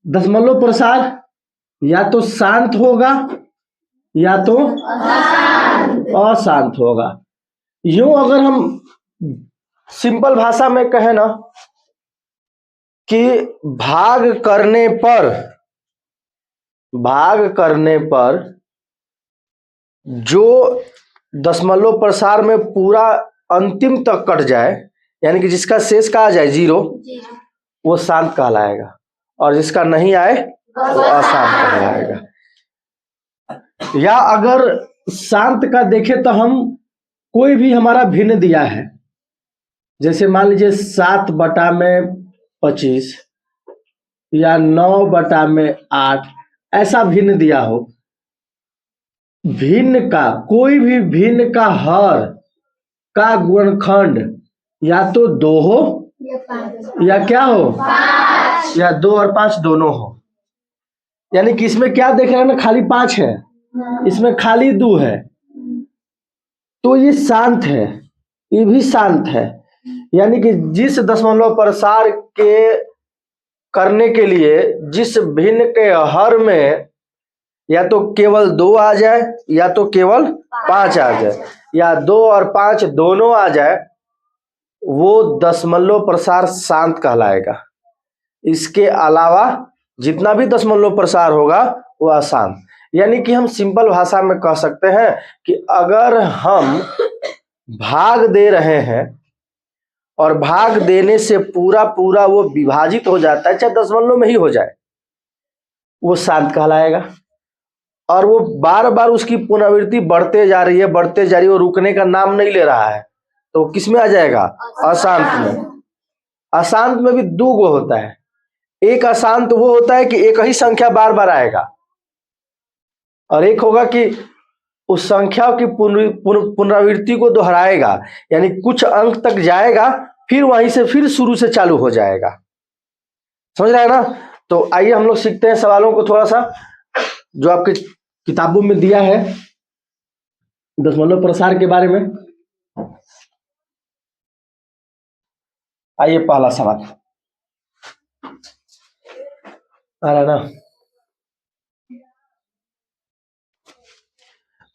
दशमलव प्रसार या तो शांत होगा या तो अशांत होगा। यूं अगर हम सिंपल भाषा में कहें ना कि भाग करने पर जो दशमलव प्रसार में पूरा अंतिम तक कट जाए, यानी कि जिसका शेष का आ जाए 0, वो शांत कहलाएगा, और जिसका नहीं आए वो अशांत कहलाएगा। या अगर शांत का देखें तो हम कोई भी हमारा भिन्न दिया है, जैसे मान लीजिए 7/25 या 9/8, ऐसा भिन्न दिया हो। भिन्न का कोई भी भिन्न का हर का गुणनखंड या तो 2 हो या क्या हो, या 2 और 5 दोनों हो। यानी कि इसमें क्या देख रहे हैं ना, खाली 5 है, इसमें खाली 2 है, तो ये शांत है, ये भी शांत है। यानी कि जिस दशमलव प्रसार के करने के लिए जिस भिन्न के हर में या तो केवल 2 आ जाए या तो केवल 5 आ जाए, या 2 और 5 दोनों आ जाए, वो दशमलव प्रसार शांत कहलाएगा। इसके अलावा जितना भी दशमलव प्रसार होगा वो अशांत। यानी कि हम सिंपल भाषा में कह सकते हैं कि अगर हम भाग दे रहे हैं और भाग देने से पूरा पूरा वो विभाजित हो जाता है, चाहे दशमलव में ही हो जाए, वो शांत कहलाएगा। और वो बार बार उसकी पुनरावृत्ति बढ़ते जा रही है, वो रुकने का नाम नहीं ले रहा है, तो किस में आ जाएगा, अशांत में। अशांत में भी 2 गो होता है। एक अशांत वो होता है कि एक ही संख्या बार बार आएगा, और एक होगा कि उस संख्या की पुनरावृत्ति को दोहराएगा, यानी कुछ अंक तक जाएगा, फिर वहीं से फिर शुरू से चालू हो जाएगा। समझ रहे हैं ना। तो आइए हम लोग सीखते हैं सवालों को थोड़ा सा, जो आपके किताबों में दिया है दशमलव प्रसार के बारे में। आइए पहला सवाल आ रहा ना।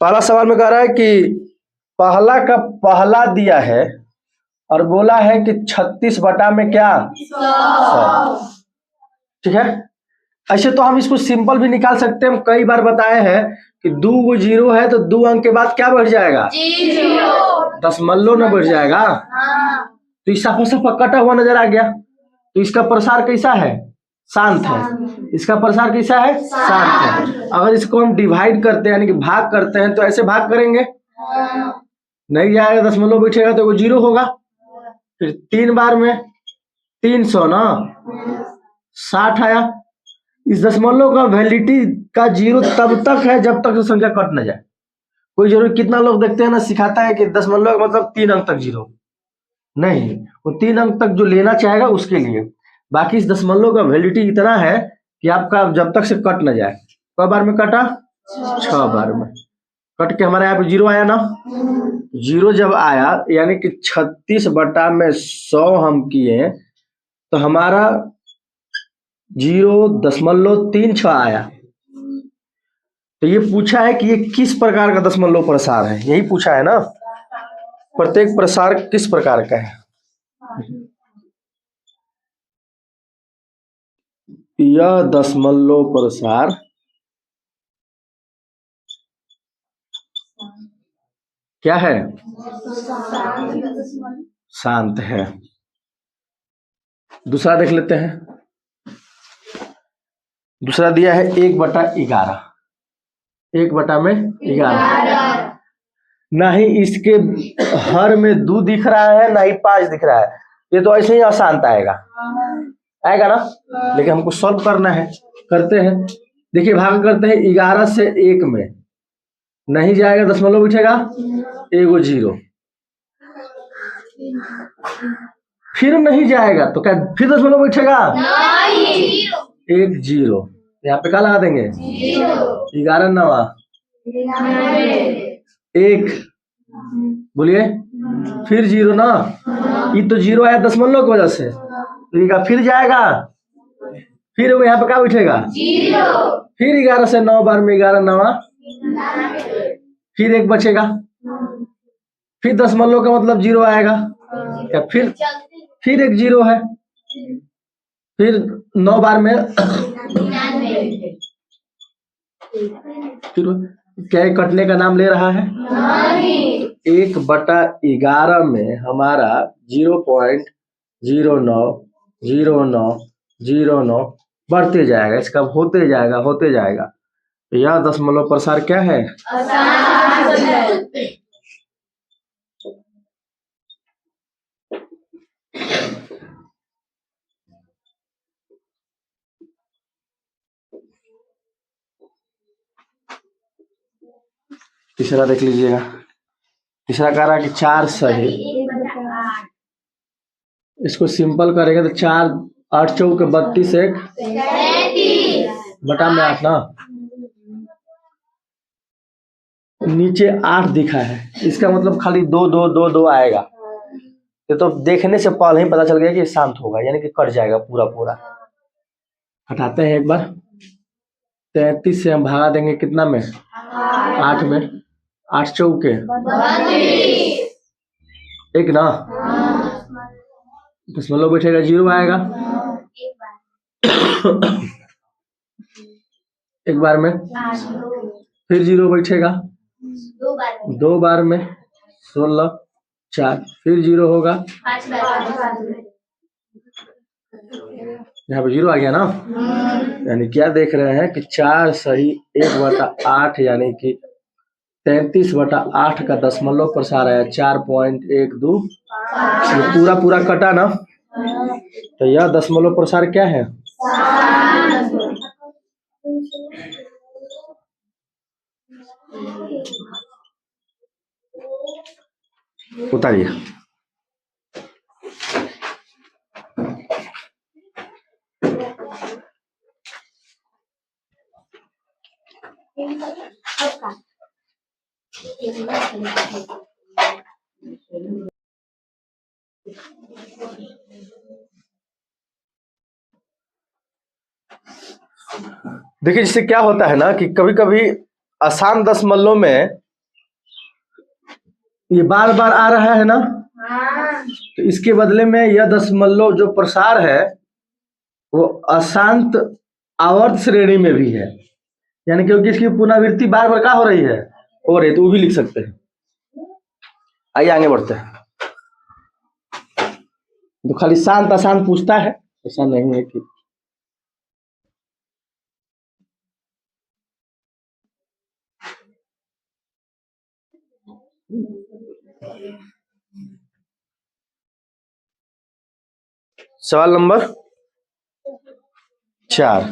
पहला सवाल में कह रहा है कि पहला का पहला दिया है और बोला है कि 36 बटा में क्या 100। ठीक है। ऐसे तो हम इसको सिंपल भी निकाल सकते हैं। हम कई बार बताए हैं कि 2 गो 0 है तो 2 अंक के बाद क्या बढ़ जाएगा, 0, दशमलव न बढ़ जाएगा। तो इस सफा कटा हुआ नजर आ गया। तो इसका प्रसार कैसा है, शांत है। इसका प्रसार कैसा है, शांत है। अगर इसको हम डिवाइड करते हैं यानी कि भाग करते हैं तो ऐसे भाग करेंगे, नहीं जाएगा, दशमलव बैठेगा तो वो 0 होगा। फिर 3 बार में 300 ना 60 आया। इस दशमलव का वैलिडिटी का 0 तब तक है जब तक संख्या कट न जाए। कोई जरूर कितना लोग देखते हैं ना, सिखाता है कि दशमलव का मतलब 3 अंक तक 0 नहीं, वो 3 अंक तक जो लेना चाहेगा उसके लिए। बाकी इस दशमलव का वैलिडिटी इतना है कि आपका जब तक से कट न जाए। कई बार में कटा, 6 बार में कट के हमारे यहाँ पे 0 आया ना। 0 जब आया यानी कि 36 बटा में 100 हम किए तो हमारा 0.36 आया। तो ये पूछा है कि ये किस प्रकार का दशमलव प्रसार है, यही पूछा है ना। प्रत्येक प्रसार किस प्रकार का है। यह दशमलव प्रसार क्या है, शांत है। दूसरा देख लेते हैं। दूसरा दिया है 1/11। 1/11 ना ही इसके हर में 2 दिख रहा है ना ही 5 दिख रहा है। ये तो ऐसे ही अशांत आएगा ना। लेकिन हमको सॉल्व करना है, करते हैं। देखिए भाग करते हैं 11 से 1 में, नहीं जाएगा, दशमलव उठेगा, 1 0, फिर नहीं जाएगा तो क्या फिर दशमलव उठेगा, 1 0। यहाँ पे क्या लगा देंगे, 11 9 1, बोलिए, फिर 0 ना। ये तो 0 आया दशमलव की वजह से, तो फिर जाएगा, फिर वो यहाँ पे क्या बैठेगा? फिर 11 से 9 बार में 11 नवा, फिर 1 बचेगा, फिर दशमलव का मतलब 0 आएगा क्या? फिर 1 0 है, फिर 9 बार में फिर क्या कटने का नाम ले रहा है? 1/11 में हमारा 0.090909 बढ़ते जाएगा, इसका होते जाएगा। तो यह दशमलव प्रसार क्या है? तीसरा देख लीजिएगा। तीसरा कह रहा है कि 4 सही, इसको सिंपल करेंगे तो 4 8 चौके 32 1 बटा में 8 ना, नीचे 8 दिखा है, इसका मतलब खाली 2 2 2 2 आएगा। ये तो देखने से पहले ही पता चल गया कि ये शांत होगा, यानी कि कट जाएगा पूरा। हटाते हैं एक बार। 33 से हम भागा देंगे कितना में? 8 में, 8 चौके 1 ना, दशमलव बैठेगा 0 आएगा। एक बार में, फिर 0 बैठेगा 2 बार में, 16 4, फिर 0 होगा, यहाँ पे 0 आ गया ना। यानी क्या देख रहे हैं कि 4 सही 1/8 यानी कि 33/8 का दशमलव प्रसार आया 4.12। ये पूरा कटा ना, तो यह दशमलव प्रसार क्या है? उतारिए। देखिए जिससे क्या होता है ना कि कभी कभी आसान दशमलव में ये बार बार आ रहा है ना, तो इसके बदले में यह दशमलव जो प्रसार है वो अशांत आवर्त श्रेणी में भी है, यानी क्योंकि इसकी पुनरावृत्ति बार बार क्या हो रही है, तो वो भी लिख सकते हैं। आइए आगे बढ़ते हैं। तो खाली शांत अशांत पूछता है, ऐसा नहीं है कि सवाल नंबर 4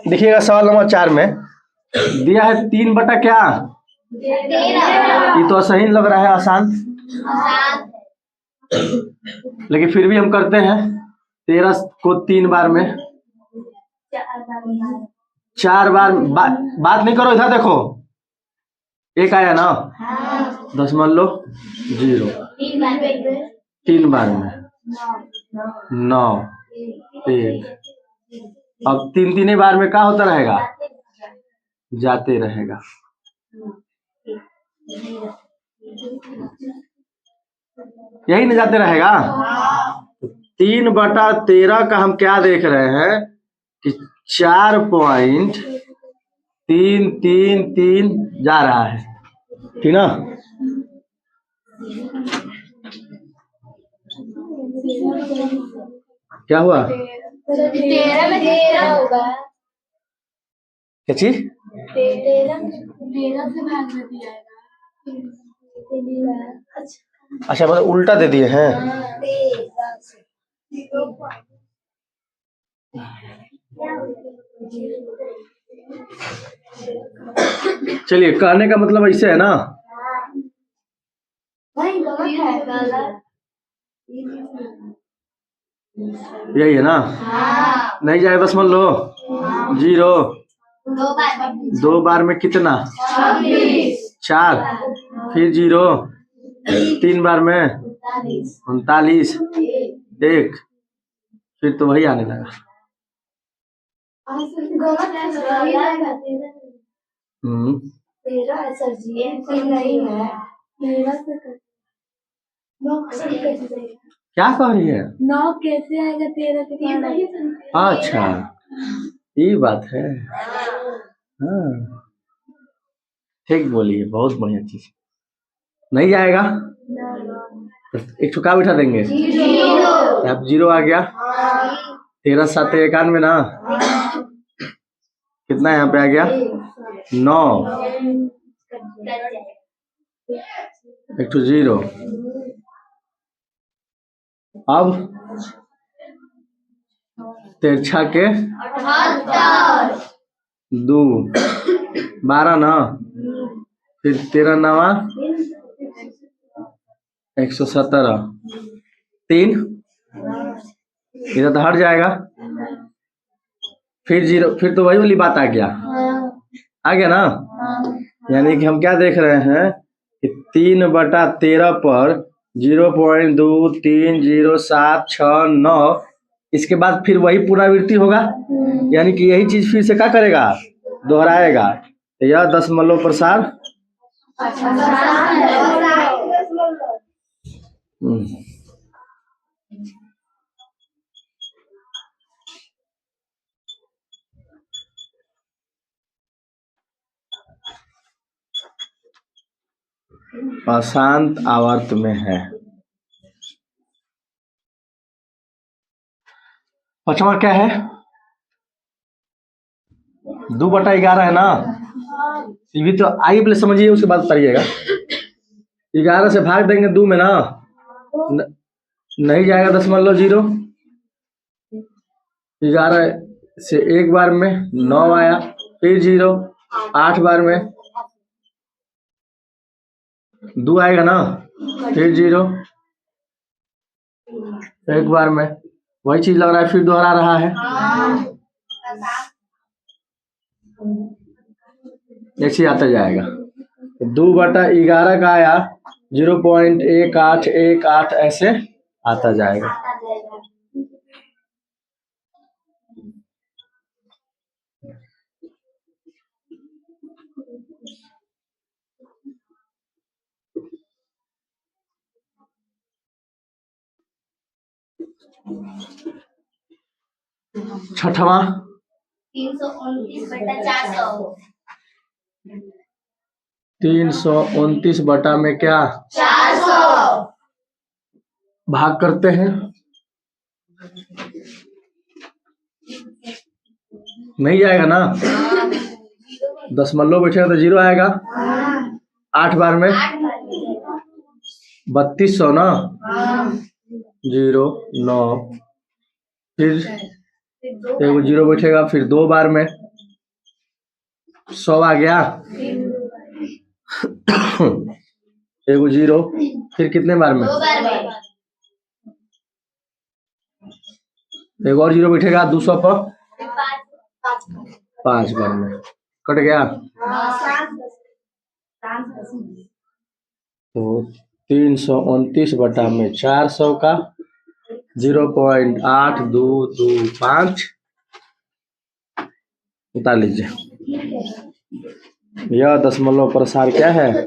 देखिएगा। सवाल नंबर 4 में दिया है 3 बटा क्या? ये तो सही लग रहा है, आसान, लेकिन फिर भी हम करते हैं। 13 को 3 बार में 4 बार बात नहीं करो, इधर देखो 1 आया ना, दशमलव 0 3 बार में 9 1। अब 3 बार में क्या होता रहेगा? जाते रहेगा। यही न जाते रहेगा। 3/13 का हम क्या देख रहे हैं कि 4.333 जा रहा है, ठीक ना। क्या हुआ? 13 में 13 होगा। क्या चीज? 13 से भाग में दिया है। अच्छा मतलब उल्टा दे दिए हैं। चलिए कहने का मतलब ऐसे है ना, यही है ना। नहीं जाए बस मान लो 0 2 बार में कितना? 4, फिर 0 3 बार में 39 1, फिर तो वही आने लगा। हम्म, 13 सर जी नहीं है। 13 से क्या कह रही है? 9 कैसे आएगा 13 के बाद? अच्छा, ये बात है। हाँ, ठीक बोलिए, बहुत बढ़िया चीज। नहीं जाएगा तो एक चुका बिठा देंगे। अब 0 आ गया। 13 7 91 ना, कितना यहाँ पे आ गया? 9, एक तो 0। अब तिरछा के 2, 12 ना, फिर 13 9 117, 3 इधर तो हट जाएगा। फिर 0, फिर तो वही वाली बात आ गया ना। यानी कि हम क्या देख रहे हैं कि 3/13 पर 0.230769, इसके बाद फिर वही पुनरावृत्ति होगा। यानी कि यही चीज फिर से क्या करेगा? दोहराएगा। तो यह दशमलव प्रसार अशांत आवर्त में है। 5वां क्या है? 2/11 है ना। ये भी तो आइए पहले समझिए, उसके बाद बताइएगा। 11 से भाग देंगे 2 में ना, नहीं जाएगा 0.0। 11 से एक बार में 9 आया, फिर 0, 8 बार में 2 आएगा ना, फिर 0, एक बार में वही चीज लग रहा है, फिर दोहरा रहा है। ऐसे आता जाएगा। 2/11 का आया 0.1818, ऐसे आता जाएगा। छठवां 329 बटा में क्या 400 भाग करते हैं। नहीं जाएगा ना, दशमलव बैठेगा तो 0 आएगा। 8 बार में 3200 ना, 0 9, फिर एक 0 बैठेगा, फिर 2 बार में 100 आ गया। एक 0, फिर कितने बार में? 1 और 0 बैठेगा 200 पर 5 बार में, कट गया। तो 329 बटा में 400 का 0.8225 उतार लीजिए। यह दशमलव प्रसार क्या है?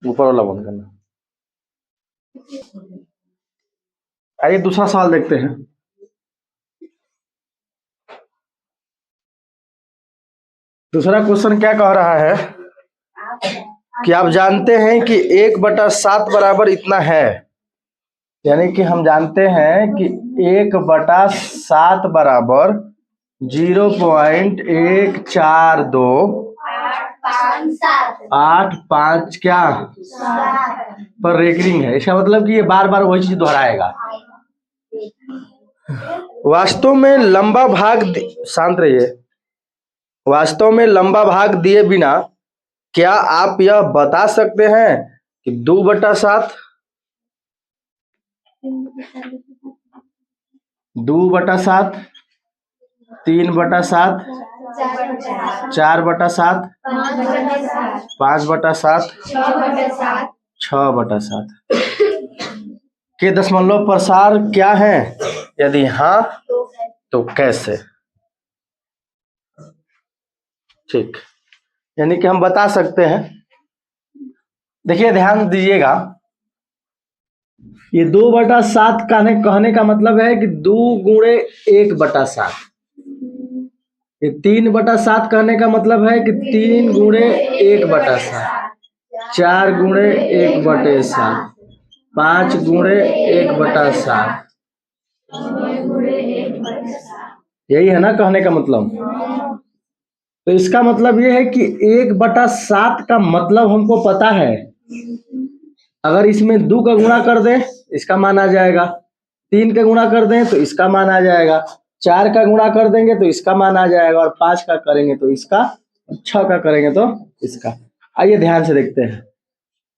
ऊपर वाला बंद करना। आइए दूसरा सवाल देखते हैं। दूसरा क्वेश्चन क्या कह रहा है कि आप जानते हैं कि 1/7 बराबर इतना है। यानी कि हम जानते हैं कि 1/7 बराबर 0.14285 क्या पर रेकरिंग है। इसका मतलब कि ये बार बार वही चीज दोहराएगा। वास्तव में लंबा भाग, शांत रहिए, वास्तव में लंबा भाग दिए बिना क्या आप यह बता सकते हैं कि 2/7 2/7, 3/7, 4/7, 5/7, 6/7 के दशमलव प्रसार क्या है? यदि हाँ तो कैसे? ठीक, यानी कि हम बता सकते हैं। देखिए ध्यान दीजिएगा, ये 2/7 कहने का मतलब है कि 2 गुणे 1/7। ये 3/7 कहने का मतलब है कि 3 गुणे 1/7, 4 गुणे 1/7, 5 गुणे 1/7। यही है ना कहने का मतलब। तो इसका मतलब ये है कि 1/7 का मतलब हमको पता है। अगर इसमें 2 का गुणा कर दें इसका मान आ जाएगा, 3 का गुणा कर दें तो इसका मान आ जाएगा, 4 का गुणा कर देंगे तो इसका मान आ जाएगा, और 5 का करेंगे तो इसका, 6 का करेंगे तो इसका। आइए ध्यान से देखते हैं।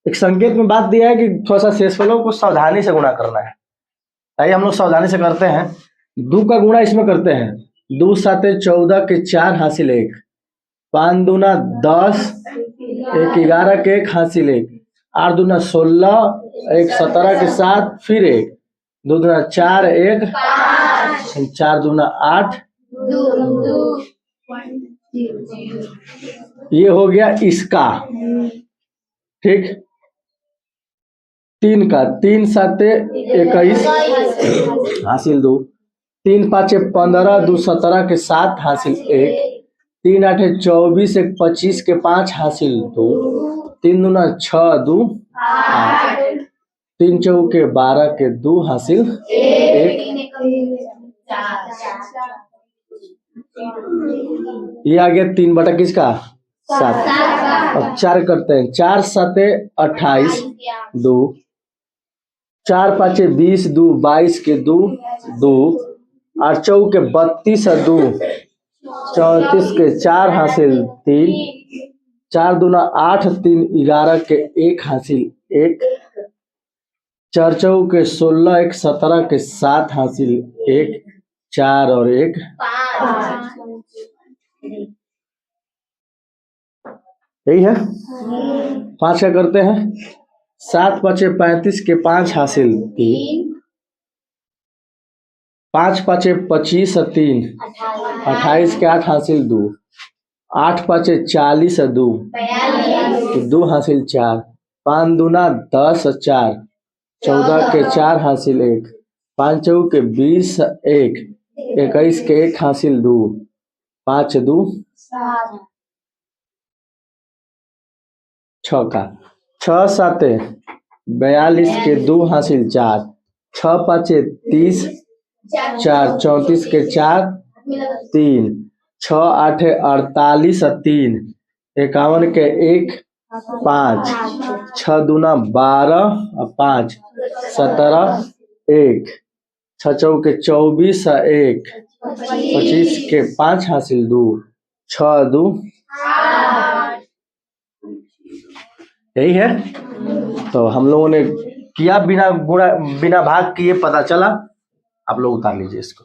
एक संकेत में बात दिया है कि थोड़ा सा शेषफलों को सावधानी से गुणा करना है। आइए हम लोग सावधानी से करते हैं। 2 का गुणा इसमें करते हैं, 2 7 14 के 4 हासिल 1, 5 दूना 10, 1 11 के 1 हासिल 1, 8 दूना 16, 1 17 के 7 फिर 1, 2 दूना 4 1, 4 दूना 8। ये हो गया इसका। ठीक, 3 का, 3 7 21 हासिल 2, 3 5 15, 2 17 के 7 हासिल 1, 3 8 24, 1 25 के 5 हासिल 2, 3 दूना 6 2 8, 3 चौके 12 के 2 हासिल 1। ये आ गया 3 किसका? 7। अब 4 करते हैं, 4 7 28, 2, 4 5 20, 2 22 के 2 2, 8 चौके 32 2, 34 के 4 हासिल 3, 4 दूना 8, 3 11 के 1 हासिल 1, 4 चौके 16, 1 17 के 7 हासिल 1, 4 और 1 यही है। 5 का करते हैं, 7 5 35 के 5 हासिल 3, 5 5 25 3, 28 के 8 हासिल 2, 8 5 40 2, 2 हासिल 4, 5 दूना 10 4, 14 के 4 हासिल 1, 5 चौके के 20 1, 21 के 1 हासिल 2, 5 2 6 का, 6 7 42 के 2 हासिल 4, 6 5 30, 4 34 के 4 3, 6 8 48 3, 51 के 1 5, 6 दूना 12 5 17 1, 6 चौके 24 1, 25 के 5 हासिल 2, 6 2 यही है। तो हम लोगों ने किया बिना गुणा बिना भाग किए, पता चला। आप लोग उतार लीजिए इसको।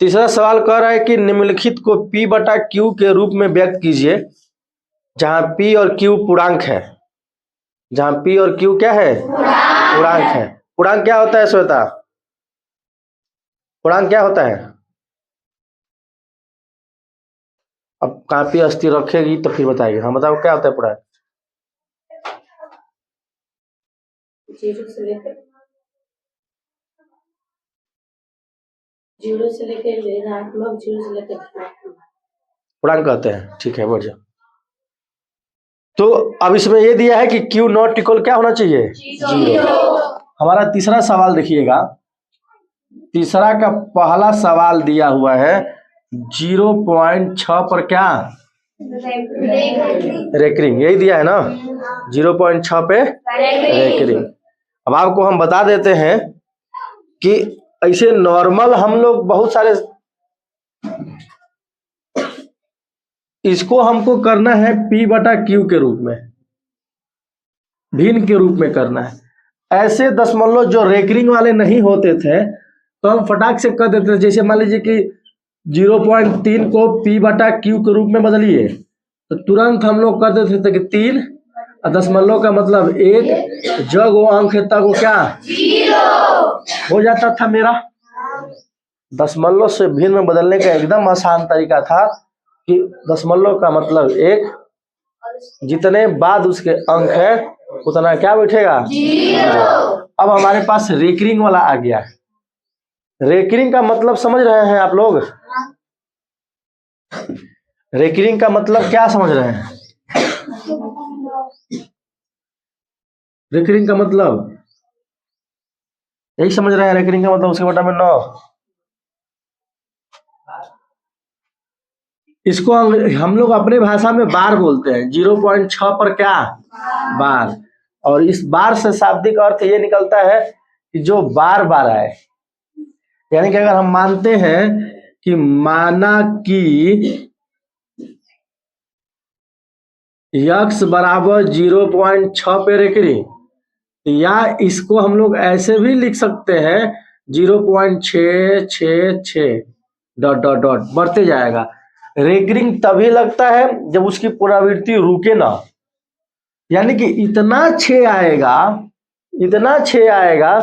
तीसरा सवाल कह रहा है कि निम्नलिखित को P/Q के रूप में व्यक्त कीजिए, जहां P और Q पूर्णांक है। जहां P और Q क्या है? पूर्णांक है। पूर्णांक क्या होता है श्वेता? पूर्णांक क्या होता है? अब कापी अस्थिर रखेगी तो फिर बताएगी। हाँ बताओ क्या होता है पूर्णांक? 0 से लेकर 0 से लेकर ऋणात्मक, 0 से लेकर धनात्मक पूर्णांक कहते हैं। ठीक है, बढ़िया। तो अब इसमें ये दिया है कि Q नॉट इक्वल क्या होना चाहिए? 0। हमारा तीसरा सवाल देखिएगा। तीसरा का पहला सवाल दिया हुआ है 0.6 पर क्या? रेकरिंग यही दिया है ना, 0.6 पे रेकरिंग। अब आपको हम बता देते हैं कि ऐसे नॉर्मल हम लोग बहुत सारे, इसको हमको करना है P/Q के रूप में, भिन्न के रूप में करना है। ऐसे दशमलव जो रेकरिंग वाले नहीं होते थे तो हम फटाक से कर देते थे। जैसे मान लीजिए कि 0.3 को P/Q के रूप में बदलिए तो तुरंत हम लोग कर देते थे कि 3 और दशमलव का मतलब 1, जब वो अंक है तब वो क्या 0 हो जाता था मेरा। दशमलव से भिन्न में बदलने का एकदम आसान तरीका था कि दशमलव का मतलब 1, जितने बाद उसके अंक है उतना क्या बैठेगा 0। अब हमारे पास रेकरिंग वाला आ गया है। रेकरिंग का मतलब समझ रहे हैं आप लोग? रेकरिंग का मतलब क्या समझ रहे हैं? रेकरिंग का मतलब यही समझ रहे हैं। रेकरिंग का मतलब उसके बटा में 9। इसको हम लोग अपने भाषा में बार बोलते हैं। 0.6 पर क्या बार, और इस बार से शाब्दिक अर्थ ये निकलता है कि जो बार बार आए। यानी कि अगर हम मानते हैं कि माना कि x बराबर 0.6 पे रेकरिंग, या इसको हम लोग ऐसे भी लिख सकते हैं 0.666 डॉट डॉट डॉट बढ़ते जाएगा। रेकरिंग तभी लगता है जब उसकी पुनरावृत्ति रुके ना, यानी कि इतना 6 आएगा, इतना 6 आएगा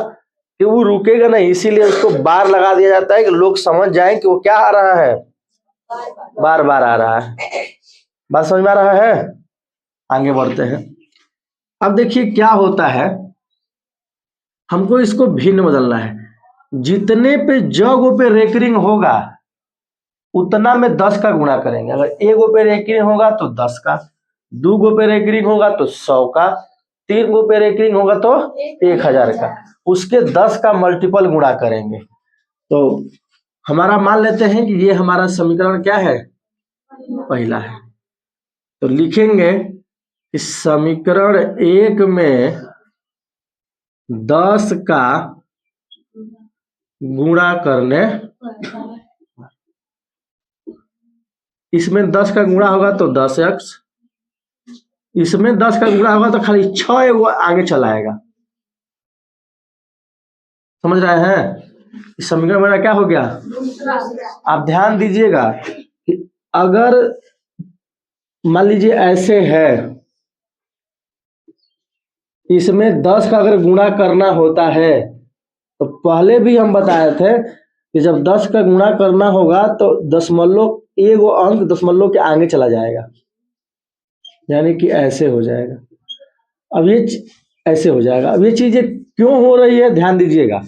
कि वो रुकेगा नहीं। इसीलिए उसको बार लगा दिया जाता है कि लोग समझ जाएं कि वो क्या आ रहा है, बार बार आ रहा है। बात समझ में आ रहा है? आगे बढ़ते हैं। अब देखिए क्या होता है, हमको इसको भिन्न बदलना है। जितने पे जगह पे रेकरिंग होगा उतना में 10 का गुणा करेंगे। अगर 1 गो पे रेकरिंग होगा तो 10 का, 2 गो पे रेकरिंग होगा तो 100 का, 3 गो पे रेकरिंग होगा तो 1000 का, उसके 10 का मल्टीपल गुणा करेंगे। तो हमारा मान लेते हैं कि ये हमारा समीकरण क्या है, पहला है। तो लिखेंगे कि समीकरण 1 में 10 का गुणा करने, इसमें 10 का गुणा होगा तो 10x, इसमें 10 का गुणा होगा तो खाली 6 वो आगे चलाएगा। समझ रहे हैं? इस समीकरण मेरा क्या हो गया? आप ध्यान दीजिएगा कि अगर मान लीजिए ऐसे है, इसमें 10 का अगर गुणा करना होता है तो पहले भी हम बताए थे कि जब 10 का गुणा करना होगा तो दशमलव, एक अंक दशमलव के आगे चला जाएगा, यानी कि ऐसे हो जाएगा। अब ये ऐसे हो जाएगा। अब ये चीजें क्यों हो रही है ध्यान दीजिएगा।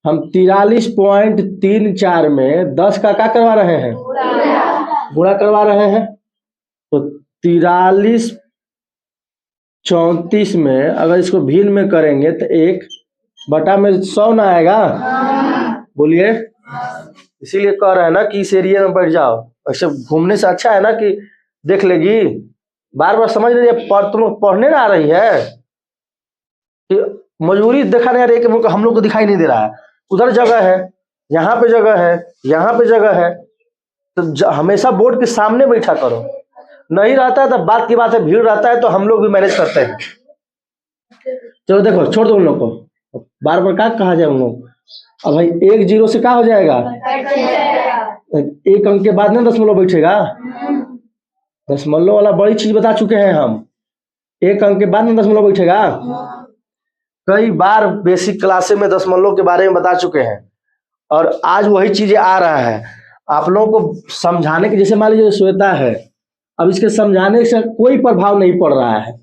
हम 43.34 में 10 का क्या करवा रहे हैं, गुणा करवा रहे हैं। तो 43/34 में अगर इसको भिन्न में करेंगे तो 1 बटा में 100 ना आएगा, बोलिए। इसीलिए कह रहे हैं ना कि इस एरिया में बैठ जाओ। ऐसे घूमने से अच्छा है ना कि देख लेगी, बार बार समझ लीजिए। तुम पढ़ने ना आ रही है कि मजबूरी देखा नहीं आ रही है कि हम लोग को दिखाई नहीं दे रहा है। उधर जगह है, यहाँ पे जगह है, यहाँ पे जगह है, तो हमेशा बोर्ड के सामने बैठा करो। नहीं रहता है तो बात की बात है, भीड़ रहता है तो हम लोग भी मैनेज करते हैं। चलो देखो, छोड़ दो उन लोग को, बार बार क्या कहा जाए उन लोग। अब भाई 1 0 से क्या हो जाएगा, 1 अंक के बाद ना दशमलव बैठेगा। दशमलव वाला बड़ी चीज बता चुके हैं हम, 1 अंक के बाद ना दशमलव बैठेगा। कई बार बेसिक क्लासे में दशमलव के बारे में बता चुके हैं और आज वही चीजें आ रहा है आप लोगों को समझाने के। जैसे मान लीजिए श्वेता है, अब इसके समझाने से कोई प्रभाव नहीं पड़ रहा है।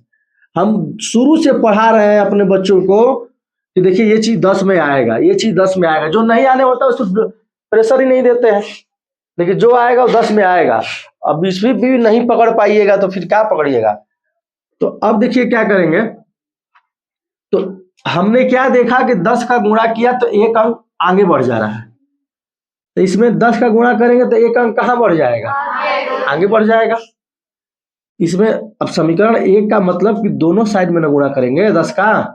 हम शुरू से पढ़ा रहे हैं अपने बच्चों को कि देखिए ये चीज 10 में आएगा, ये चीज 10 में आएगा। जो नहीं आने होता उसको प्रेशर ही नहीं देते हैं, लेकिन जो आएगा वो 10 में आएगा। अब 20वीं भी नहीं पकड़ पाइएगा तो फिर क्या पकड़िएगा। तो अब देखिए क्या करेंगे। तो हमने क्या देखा कि 10 का गुणा किया तो 1 अंक आगे बढ़ जा रहा है। तो इसमें 10 का गुणा करेंगे तो 1 अंक कहाँ बढ़ जाएगा, आगे बढ़ जाएगा। इसमें अब समीकरण एक का मतलब कि दोनों साइड में ना गुणा करेंगे 10 का,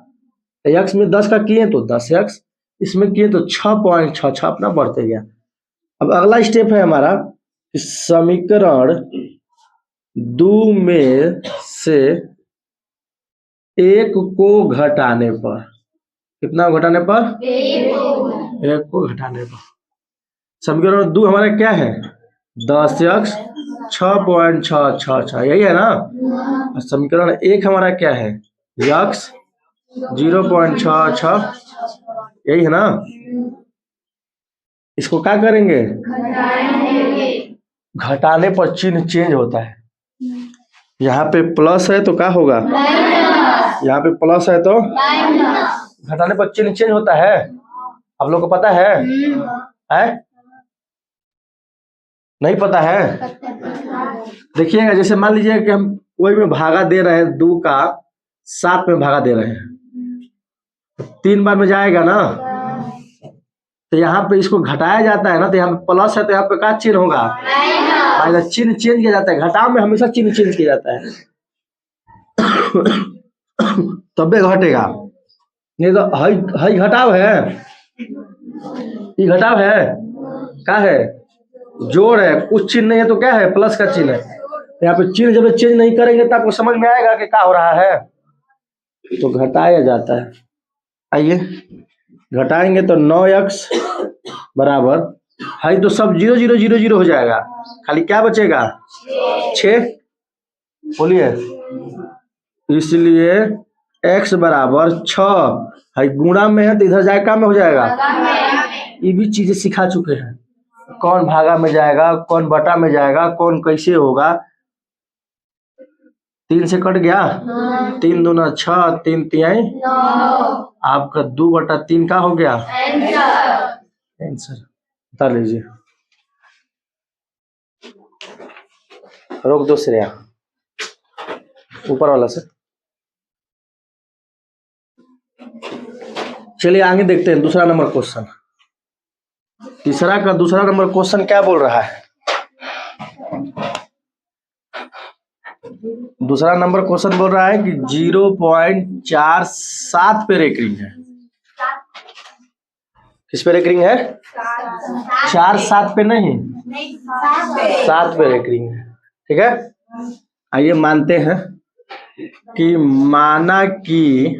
x में 10 का किए तो 10x, इसमें किए तो 6.66 अपना बढ़ते गया। अब अगला स्टेप है हमारा कि समीकरण 2 में से एक को घटाने पर, कितना घटाने पर? एक को घटाने पर। समीकरण 2 हमारा क्या है? 10x 6.666, यही है ना। और समीकरण 1 हमारा क्या है? x 0.66, यही है ना। इसको क्या करेंगे? घटाने पर चिन्ह चेंज होता है। यहाँ पे प्लस है तो क्या होगा? यहाँ पे प्लस है तो घटाने पर चिन्ह चेंज होता है। आप लोग को पता है? नहीं पता है? देखिएगा, जैसे मान लीजिए कि हम कोई में भागा दे रहे हैं, 2 का 7 में भागा दे रहे हैं, 3 बार में जाएगा ना, तो यहाँ पे इसको घटाया जाता है ना, तो यहाँ पे प्लस है तो यहाँ पे क्या चिन्ह होगा? माइनस। चिन्ह चेंज किया जाता है, घटाव में हमेशा चिन्ह चेंज किया जाता है तब घटेगा, नहीं तो हई घटाव है, ये घटाव है, क्या है? जोड़ है, कुछ चिन्ह नहीं है तो क्या है? प्लस का चिन्ह है। यहाँ पे चिन्ह जब चेंज नहीं करेंगे तो आपको समझ में आएगा कि क्या हो रहा है, तो घटाया जाता है। आइए घटाएंगे तो 9x बराबर है, तो सब 0 0 0 0 हो जाएगा, खाली क्या बचेगा? 6। बोलिए, इसलिए x बराबर 6 है, गुणा में है तो इधर जाए काम में हो जाएगा। ये भी चीजें सिखा चुके हैं, कौन भागा में जाएगा, कौन बटा में जाएगा, कौन कैसे होगा। 3 से कट गया, 3 दूना 6, 3 तिहाई 9, आपका 2/3 का हो गया आंसर। बता लीजिए, रोक दो श्रेया, ऊपर वाला से। चलिए आगे देखते हैं दूसरा नंबर क्वेश्चन। तीसरा का दूसरा नंबर क्वेश्चन क्या बोल रहा है? दूसरा नंबर क्वेश्चन बोल रहा है कि 0.47 पे रेकरिंग है। किस पे रेकरिंग है? 4-7 पे नहीं, 7 पे रेकरिंग है। ठीक है, आइए मानते हैं कि माना कि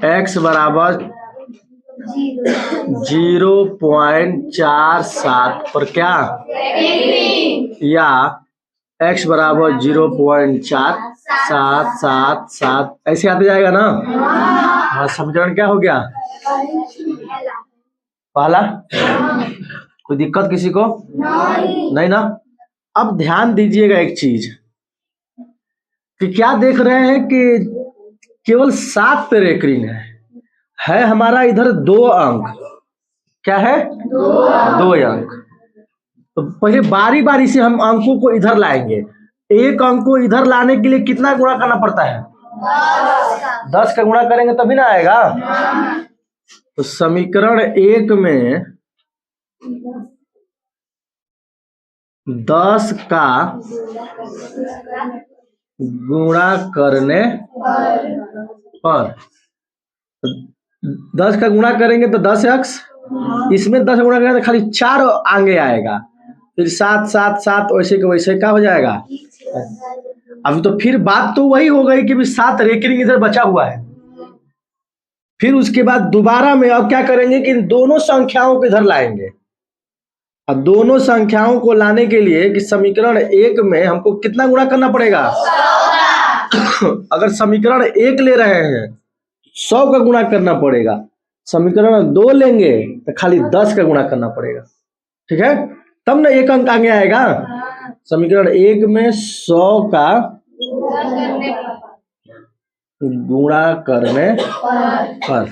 x बराबर 0.47 पर क्या, या x बराबर 0.4777 ऐसे आते जाएगा ना। हाँ, समीकरण क्या हो गया? पहला। कोई दिक्कत किसी को? नहीं ना। अब ध्यान दीजिएगा एक चीज कि क्या देख रहे हैं कि केवल 7 पे रेकरिंग है हमारा इधर 2 अंक। क्या है? 2 अंक। तो पहले बारी बारी से हम अंकों को इधर लाएंगे। एक अंक को इधर लाने के लिए कितना गुणा करना पड़ता है? 10 का गुणा करेंगे तभी ना आएगा। तो समीकरण 1 में 10 का गुणा करने पर, 10 का गुणा करेंगे तो 10x, इसमें 10 गुणा करेंगे तो खाली 4 आगे आएगा, फिर 7 7 7 वैसे के वैसे क्या हो जाएगा। अभी तो फिर बात तो वही हो गई कि 7 रेकरिंग इधर बचा हुआ है। फिर उसके बाद दोबारा में अब क्या करेंगे कि दोनों संख्याओं को इधर लाएंगे। अब दोनों संख्याओं को लाने के लिए कि समीकरण 1 में हमको कितना गुणा करना पड़ेगा? अगर समीकरण 1 ले रहे हैं 100 का गुणा करना पड़ेगा, समीकरण 2 लेंगे तो खाली 10 का गुणा करना पड़ेगा। ठीक है, तब ना एक अंक आगे आएगा। समीकरण 1 में 100 का गुणा करने पर,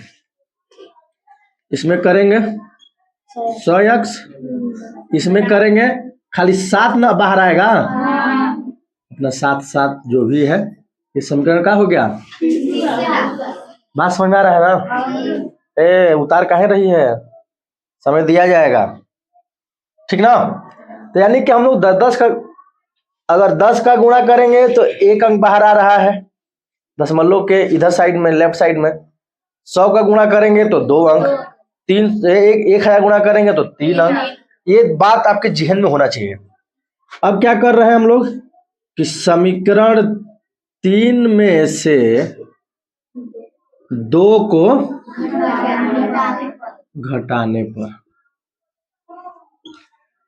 इसमें करेंगे 100x, इसमें करेंगे खाली 7 ना बाहर आएगा, अपना 7 7 जो भी है। ये समीकरण का हो गया। बात समझ में आ रहा है ना? उतार काहे रही है, समय दिया जाएगा। ठीक ना। तो यानी कि हम लोग 10 10 का अगर 10 का गुणा करेंगे तो एक अंक बाहर आ रहा है दशमलव के इधर साइड में, लेफ्ट साइड में। 100 का गुणा करेंगे तो 2 अंक, 1000 गुणा करेंगे तो 3 अंक। ये बात आपके जहन में होना चाहिए। अब क्या कर रहे हैं हम लोग कि समीकरण 3 में से 2 को घटाने पर,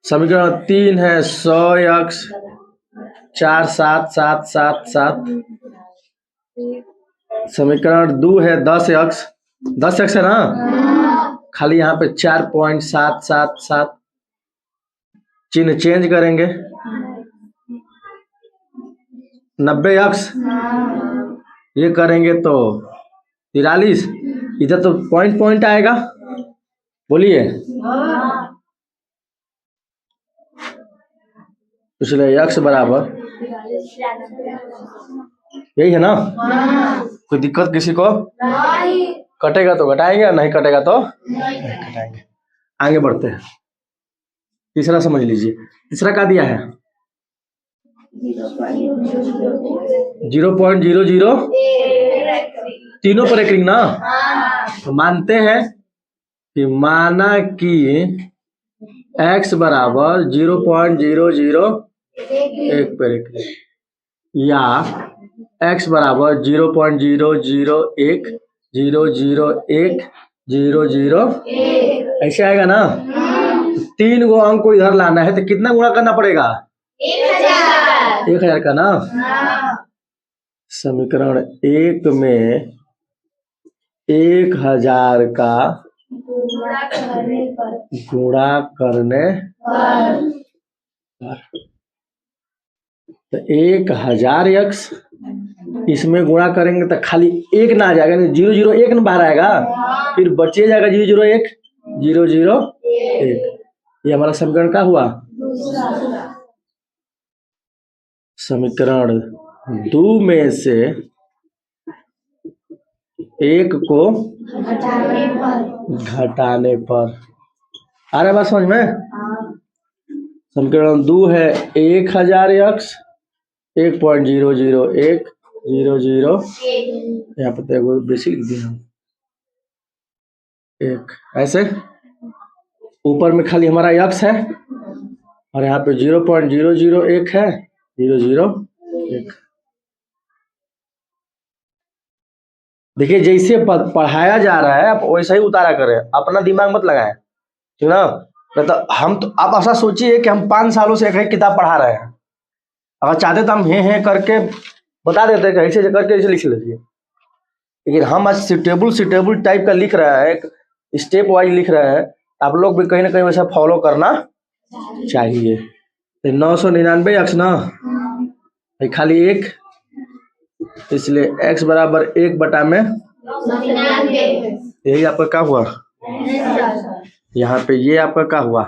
समीकरण 3 है 100x 4 7 7 7 7। समीकरण 2 है 10x है ना, खाली यहाँ पे 4.777 चिन्ह चेंज करेंगे। 90x ये करेंगे तो 43, इधर तो पॉइंट आएगा, बोलिए। इसलिए x बराबर यही है ना। कोई दिक्कत किसी को? कटेगा तो घटाएंगे, नहीं कटेगा तो नहीं घटाएंगे। आगे बढ़ते हैं। तीसरा समझ लीजिए। तीसरा क्या दिया है? 0.00 तीनों पर एक रिंग ना। तो मानते हैं कि माना कि x बराबर 0.001 पर एक रिंग, या x बराबर 0.001 001 001 ऐसे आएगा ना। 3 गो अंक को इधर लाना है तो कितना गुणा करना पड़ेगा? 1000 का ना। समीकरण 1 में 1000 का गुणा करने पर तो 1000x इसमें गुणा करेंगे तो खाली 1 ना आ जाएगा, 001 ना बाहर आएगा, फिर बचे जाएगा 001 001। ये हमारा समीकरण क्या हुआ? समीकरण 2 में से 1 को घटाने पर। आ रहा है बात समझ में? समीकरण 2 है 1000x 1.001 00 यहाँ पे तो बेसिक लिख दिया एक, ऐसे ऊपर में खाली हमारा x है और यहाँ पे 0.001 है 001। देखिए जैसे पढ़ाया जा रहा है आप वैसा ही उतारा करें, अपना दिमाग मत लगाएं, ठीक ना। मतलब हम तो आप ऐसा सोचिए कि हम 5 सालों से एक किताब पढ़ा रहे हैं, अगर चाहते तो हम हे करके बता देते हैं कि ऐसे करके ऐसे लिख लीजिए, लेकिन हम आज सीटेबल टाइप का लिख रहा है, स्टेप वाइज लिख रहा है, आप लोग भी कहीं ना कहीं वैसा फॉलो करना चाहिए। 999x ना खाली 1, इसलिए x बराबर 1 में यही आपका क्या हुआ? यहाँ पे ये आपका क्या हुआ?